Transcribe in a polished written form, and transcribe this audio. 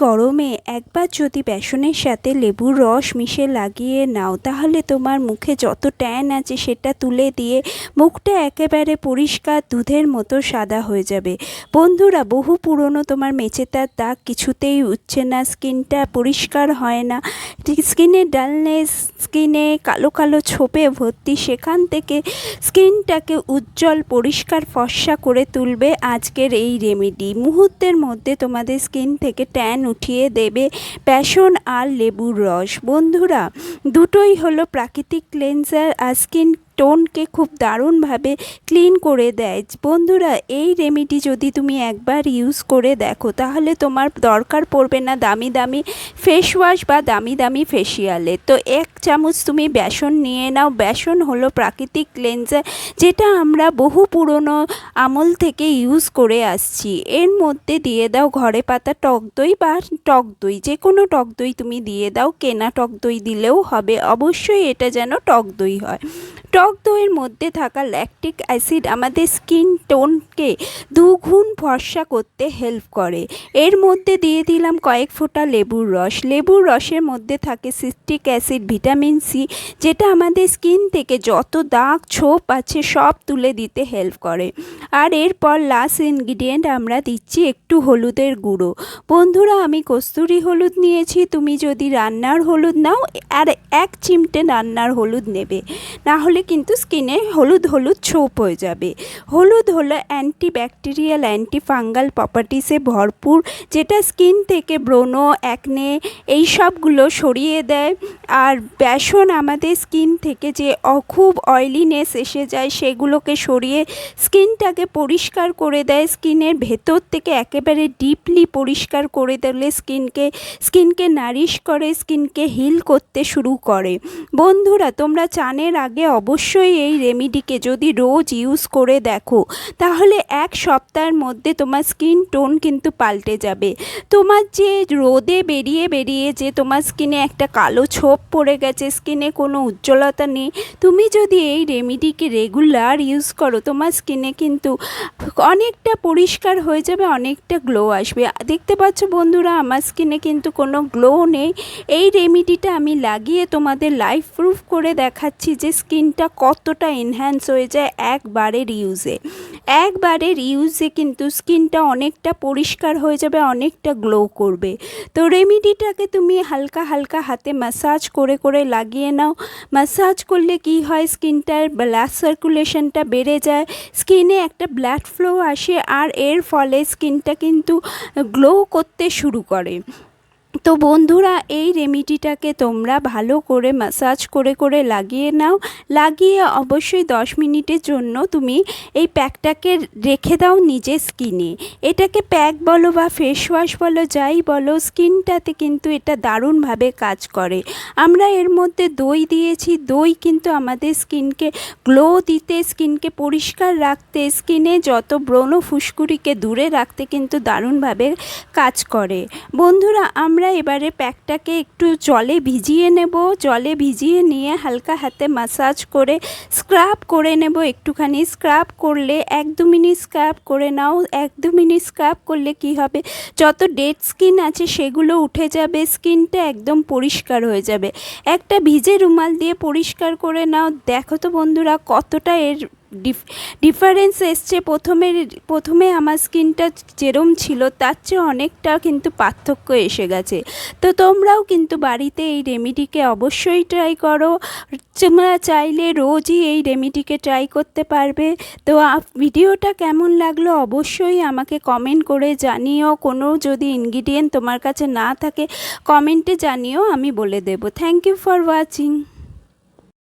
গরমে একবার যদি বেসনের সাথে লেবুর রস মিশিয়ে লাগিয়ে নাও, তাহলে তোমার মুখে যত ট্যান আছে সেটা তুলে দিয়ে মুখটা একেবারে পরিষ্কার দুধের মতো সাদা হয়ে যাবে। বন্ধুরা, বহু পুরনো তোমার মেচেতার দাগ কিছুতেই উঠছে না, স্কিনটা পরিষ্কার হয় না, স্কিনে ডালনেস, স্কিনে কালো কালো ছোপে ভর্তি, সেখান থেকে স্কিনটাকে উজ্জ্বল পরিষ্কার ফর্সা করে তুলবে আজকের এই রেমেডি। মুহূর্তের মধ্যে তোমাদের স্কিন থেকে ট্যান উঠিয়ে দেবে বেসন আর লেবুর রস। বন্ধুরা, দুটোই হলো প্রাকৃতিক ক্লেনজার আর স্কিন টোনকে খুব দারুণভাবে ক্লিন করে দেয়। বন্ধুরা, এই রেমেডি যদি তুমি একবার ইউজ করে দেখো, তাহলে তোমার দরকার পড়বে না দামি দামি ফেস ওয়াশ বা দামি দামি ফেসিয়ালে। তো 1 চামচ তুমি বেসন নিয়ে নাও। বেসন হলো প্রাকৃতিক ক্লেনজার, যেটা আমরা বহু পুরনো আমল থেকে ইউজ করে আসছি। এর মধ্যে দিয়ে দাও ঘরে পাতা টক দই বা টক দই, যে কোনো টক দই তুমি দিয়ে দাও, কেনা টক দই দিলেও হবে, অবশ্যই এটা যেন টক দই হয়। টক দইয়ের মধ্যে থাকা ল্যাকটিক অ্যাসিড আমাদের স্কিন টোনকে দুগুণ ফর্সা করতে হেল্প করে। এর মধ্যে দিয়ে দিলাম কয়েক ফোঁটা লেবুর রস। লেবুর রসের মধ্যে থাকে সিট্রিক অ্যাসিড, ভিটামিন সি, যেটা আমাদের স্কিন থেকে যত দাগ ছোপ আছে সব তুলে দিতে হেল্প করে। আর এরপর লাস্ট ইনগ্রিডিয়েন্ট আমরা দিচ্ছি একটু হলুদের গুঁড়ো। বন্ধুরা, আমি কস্তুরি হলুদ নিয়েছি, তুমি যদি রান্নার হলুদ নাও আর 1 চিমটে রান্নার হলুদ নেবে, না হলে কিন্তু স্কিনে হলুদ হলুদ ছোপ হয়ে যাবে। হলুদ হলো অ্যান্টিব্যাকটেরিয়াল, অ্যান্টি ফাঙ্গাল প্রপার্টিসে ভরপুর, যেটা স্কিন থেকে ব্রণ, অ্যাকনে এই সবগুলো সরিয়ে দেয়। আর বেসন আমাদের স্কিন থেকে যে খুব অয়েলিনেস এসে যায় সেগুলোকে সরিয়ে স্কিনটাকে পরিষ্কার করে দেয়, স্কিনের ভেতর থেকে একেবারে ডিপলি পরিষ্কার করে দিলে স্কিনকে নারিশ করে, স্কিনকে হিল করতে শুরু করে। বন্ধুরা, তোমরা চানের আগে অবশ্যই এই রেমেডিকে যদি রোজ ইউজ করে দেখো, তাহলে 1 সপ্তাহের মধ্যে তোমার স্কিন টোন কিন্তু পাল্টে যাবে। তোমার যে রোদে বেরিয়ে বেরিয়ে যে তোমার স্কিনে একটা কালো ছোপ পড়ে গেছে, স্কিনে কোনো উজ্জ্বলতা নেই, তুমি যদি এই রেমেডিকে রেগুলার ইউজ করো, তোমার স্কিনে কিন্তু অনেকটা পরিষ্কার হয়ে যাবে, অনেকটা গ্লো আসবে। দেখতে পাচ্ছ বন্ধুরা, আমার স্কিনে কিন্তু কোনো গ্লো নেই। এই রেমেডিটা আমি লাগিয়ে তোমাদের লাইভ প্রুফ করে দেখাচ্ছি যে স্কিনটা কতটা এনহ্যান্স হয়ে যায় একবারের ইউজে কিন্তু স্কিনটা অনেকটা পরিষ্কার হয়ে যাবে, অনেকটা গ্লো করবে। তো রেমেডিটাকে তুমি হালকা হালকা হাতে ম্যাসাজ করে করে লাগিয়ে নাও। ম্যাসাজ করলে কি হয়, স্কিনটার ব্লাড সার্কুলেশনটা বেড়ে যায়, স্কিনে একটা ব্লাড ফ্লো আসে, আর এর ফলে স্কিনটা কিন্তু গ্লো করতে শুরু করে। তো বন্ধুরা, এই রেমেডিটাকে তোমরা ভালো করে ম্যাসাজ করে করে লাগিয়ে নাও। লাগিয়ে অবশ্যই 10 মিনিটের জন্য তুমি এই প্যাকটাকে রেখে দাও নিজের স্কিনে। এটাকে প্যাক বলো বা ফেস ওয়াশ বলো, যাই বলো, স্কিনটাতে কিন্তু এটা দারুণভাবে কাজ করে। আমরা এর মধ্যে দই দিয়েছি, দই কিন্তু আমাদের স্কিনকে গ্লো দিতে, স্কিনকে পরিষ্কার রাখতে, স্কিনে যত ব্রণ ফুসকুড়িকে দূরে রাখতে কিন্তু দারুণভাবে কাজ করে। বন্ধুরা, আমরা এবারে প্যাকটাকে একটু জলে ভিজিয়ে নেব। জলে ভিজিয়ে নিয়ে হালকা হাতে ম্যাসাজ করে স্ক্রাব করে নেব। একটুখানি স্ক্রাব করলে 1-2 মিনিট স্ক্রাব করে নাও। 1-2 মিনিট স্ক্রাব করলে কি হবে, যত ডেড স্কিন আছে সেগুলো উঠে যাবে, স্কিনটা একদম পরিষ্কার হয়ে যাবে। একটা ভিজে রুমাল দিয়ে পরিষ্কার করে নাও। দেখো তো বন্ধুরা, কতটা এর ডিফারেন্স এসছে। প্রথমে আমার স্কিনটা যেরম ছিল তার চেয়ে অনেকটা কিন্তু পার্থক্য এসে গেছে। তো তোমরাও কিন্তু বাড়িতে এই রেমেডিকে অবশ্যই ট্রাই করো। তোমরা চাইলে রোজই এই রেমেডিকে ট্রাই করতে পারবে। তো ভিডিওটা কেমন লাগলো অবশ্যই আমাকে কমেন্ট করে জানিও। কোনো যদি ইনগ্রিডিয়েন্ট তোমার কাছে না থাকে কমেন্টে জানিও, আমি বলে দেবো। Thank you for watching.